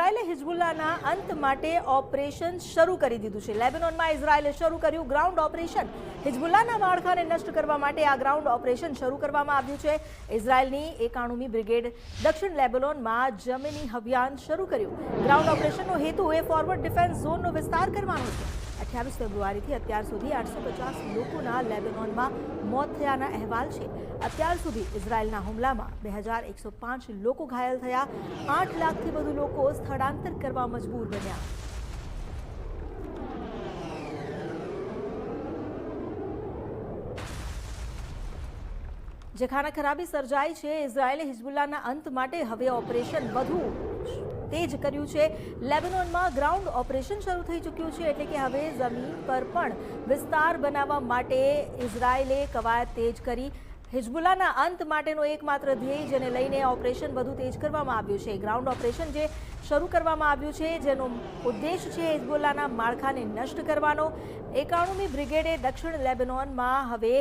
ઇઝરાયેલે હિઝબુલ્લાના અંત માટે ઓપરેશન શરૂ કરી દીધું છે। લેબનોનમાં ઇઝરાયેલે શરૂ કર્યું ગ્રાઉન્ડ ઓપરેશન। હિઝબુલ્લાના માળખાને નષ્ટ કરવા માટે આ ગ્રાઉન્ડ ઓપરેશન શરૂ કરવામાં આવ્યું છે। ઇઝરાયેલની 91મી બ્રિગેડ દક્ષિણ લેબનોનમાં જમીની અભિયાન શરૂ કર્યું। ગ્રાઉન્ડ ઓપરેશનનો હેતુ એ ફોરવર્ડ ડિફેન્સ ઝોનનો વિસ્તાર કરવાનો છે। 28 ફેબ્રુઆરીથી અત્યાર સુધી 850 લોકોના લેબનોનમાં મોત થયાના અહેવાલ છે। અત્યાર સુધી ઇઝરાયેલના હુમલામાં 2105 લોકો ઘાયલ થયા। 8 લાખથી વધુ લોકો સ્થળાંતર કરવા મજબૂર બન્યા। જે ખાનાખરાબી સર્જાઈ છે, ઇઝરાયેલે હિઝબુલ્લાના અંત માટે હવે ઓપરેશન વધુ તેજ કર્યું છે। લેબનોનમાં ગ્રાઉન્ડ ઓપરેશન શરૂ થઈ ચૂક્યું છે, એટલે કે હવે જમીન પર પણ વિસ્તાર બનાવવા માટે ઇઝરાયેલે કવાયત તેજ કરી। હિઝબુલ્લાના અંત માટેનો એકમાત્ર ધ્યેય જેને લઈને ઓપરેશન વધુ તેજ કરવામાં આવ્યું છે। ગ્રાઉન્ડ ઓપરેશન જે શરૂ કરવામાં આવ્યું છે, જેનો ઉદ્દેશ છે હિઝબુલ્લાના માળખાને નષ્ટ કરવાનો। 91મી બ્રિગેડે દક્ષિણ લેબનોનમાં હવે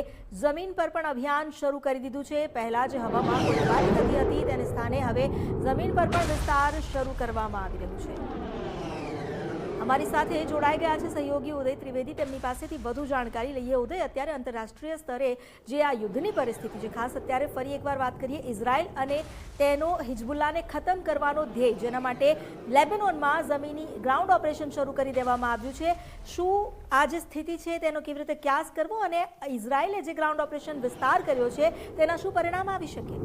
જમીન પર પણ અભિયાન શરૂ કરી દીધું છે। પહેલા જે હવામાં ગોળીબારી થતી હતી તેને સ્થાને હવે જમીન પર પણ વિસ્તાર શરૂ કરવામાં આવી રહ્યું છે। અમારી સાથે જોડાઈ ગયા છે સહયોગી ઉદય ત્રિવેદી। તેમની પાસેથી વધુ જાણકારી લઈએ। ઉદય, અત્યારે આંતરરાષ્ટ્રીય સ્તરે જે આ યુદ્ધની પરિસ્થિતિ છે, ખાસ અત્યારે ફરી એકવાર વાત કરીએ ઇઝરાયલ અને તેનો હિઝબુલ્લાને ખતમ કરવાનો ધ્યેય, જેના માટે લેબનોનમાં જમીની ગ્રાઉન્ડ ઓપરેશન શરૂ કરી દેવામાં આવ્યું છે। શું આ જે સ્થિતિ છે તેનો કેવી રીતે ક્યાસ કરવો અને ઇઝરાયલે જે ગ્રાઉન્ડ ઓપરેશન વિસ્તાર કર્યો છે તેના શું પરિણામ આવી શકે?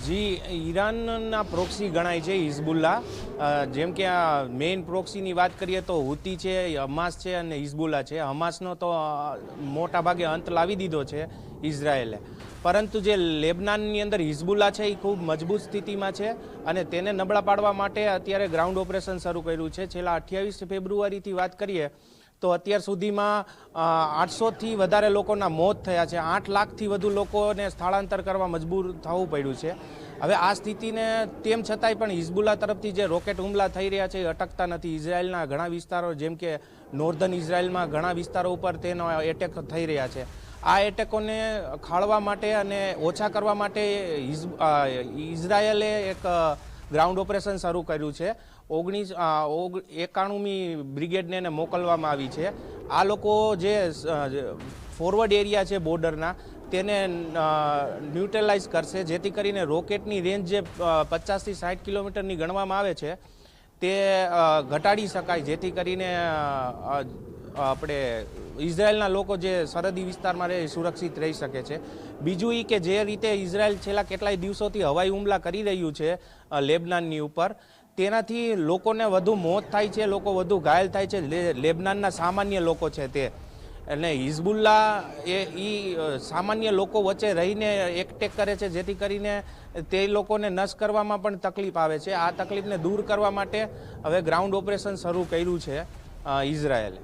જી, ઈરાનના પ્રોક્સી ગણાય છે હિઝબુલ્લા। જેમ કે આ મેઇન પ્રોક્સીની વાત કરીએ તો હુતી છે, હમાસ છે અને હિઝબુલ્લા છે। હમાસનો તો મોટા ભાગે અંત લાવી દીધો છે ઇઝરાયેલે, પરંતુ જે લેબનાનની અંદર હિઝબુલ્લા છે એ ખૂબ મજબૂત સ્થિતિમાં છે અને તેને નબળા પાડવા માટે અત્યારે ગ્રાઉન્ડ ઓપરેશન શરૂ કર્યું છે। છેલ્લા 28 ફેબ્રુઆરીથી વાત કરીએ તો અત્યાર સુધીમાં 800થી વધારે લોકોના મોત થયા છે। 8 લાખથી વધુ લોકોને સ્થળાંતર કરવા મજબૂર થવું પડ્યું છે। હવે આ સ્થિતિને તેમ છતાંય પણ હિઝબુલ્લા તરફથી જે રોકેટ હુમલા થઈ રહ્યા છે એ અટકતા નથી। ઇઝરાયેલના ઘણા વિસ્તારો, જેમ કે નોર્ધન ઇઝરાયેલમાં ઘણા વિસ્તારો ઉપર તેનો એટેક થઈ રહ્યા છે। આ એટેકોને ખાળવા માટે અને ઓછા કરવા માટે ઇઝરાયેલે એક ગ્રાઉન્ડ ઓપરેશન શરૂ કર્યું છે। 91મી બ્રિગેડને એને મોકલવામાં આવી છે। આ લોકો જે ફોરવર્ડ એરિયા છે બોર્ડરના તેને ન્યુટ્રલાઇઝ કરશે, જેથી કરીને રોકેટની રેન્જ જે 50થી 60 કિલોમીટરની ગણવામાં આવે છે તે ઘટાડી શકાય, જેથી કરીને આપણે ઇઝરાયેલના લોકો જે સરહદી વિસ્તારમાં રહે સુરક્ષિત રહી શકે છે। બીજું એ કે જે રીતે ઇઝરાયેલ છેલ્લા કેટલાય દિવસોથી હવાઈ હુમલા કરી રહ્યું છે લેબનાનની ઉપર, તેનાથી લોકોને વધુ મોત થાય છે, લોકો વધુ ઘાયલ થાય છે। લેબનાનના સામાન્ય લોકો છે તે, અને હિઝબુલ્લા એ સામાન્ય લોકો વચ્ચે રહીને એટેક કરે છે, જેથી કરીને તે લોકોને નષ્ટ કરવામાં પણ તકલીફ આવે છે। આ તકલીફને દૂર કરવા માટે હવે ગ્રાઉન્ડ ઓપરેશન શરૂ કર્યું છે ઇઝરાયેલે।